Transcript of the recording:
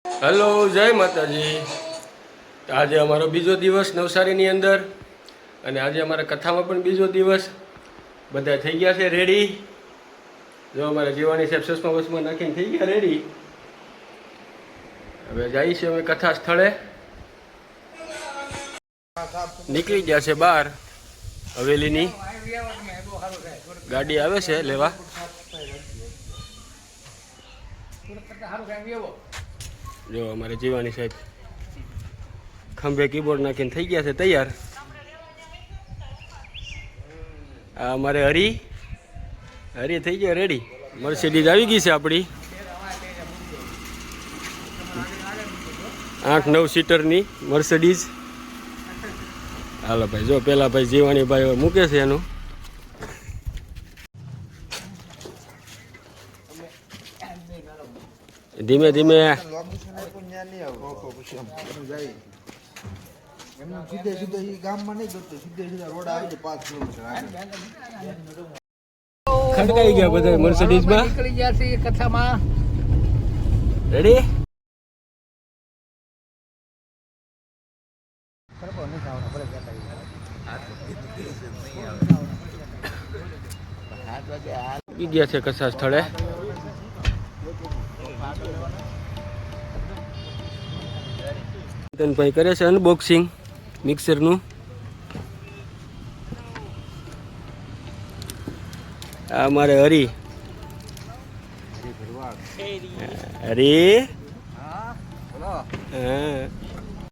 Hello, જય માતાજી. આજે અમારો બીજો દિવસ નવસારીની અંદર અને આજે અમારા કથામાં પણ બીજો દિવસ. બધા થઈ ગયા છે રેડી. જો અમારા જીવાની સાહેબ ચશ્મા વસમાં નાખીને થઈ ગયા રેડી. હવે જઈએ છીએ અમે કથા સ્થળે. નીકળી ગયા છે બહાર હવેલીની. ગાડી આવે છે લેવા. જો અમારે જીવાની સાહેબ ખંભે કીબોર્ડ નાખીને થઈ ગયા છે તૈયાર. આ અમારે હરી થઈ ગયો રેડી. મર્સિડીઝ આવી ગઈ છે આપણી 8-9 સીટરની મર્સિડીઝ. હાલો ભાઈ, જો પેલા ભાઈ જીવાણી ભાઈ મૂકે છે એનું. ધીમે ધીમે ખડકાઈ ગયા બધા મર્સિડીઝમાં. નીકળી ગયા છે કથામાં. રેડી. ગયા છે કથા સ્થળે. ભાઈ કરે છે અનબોક્સિંગ મિક્સરનું. આ અમારે હરી હા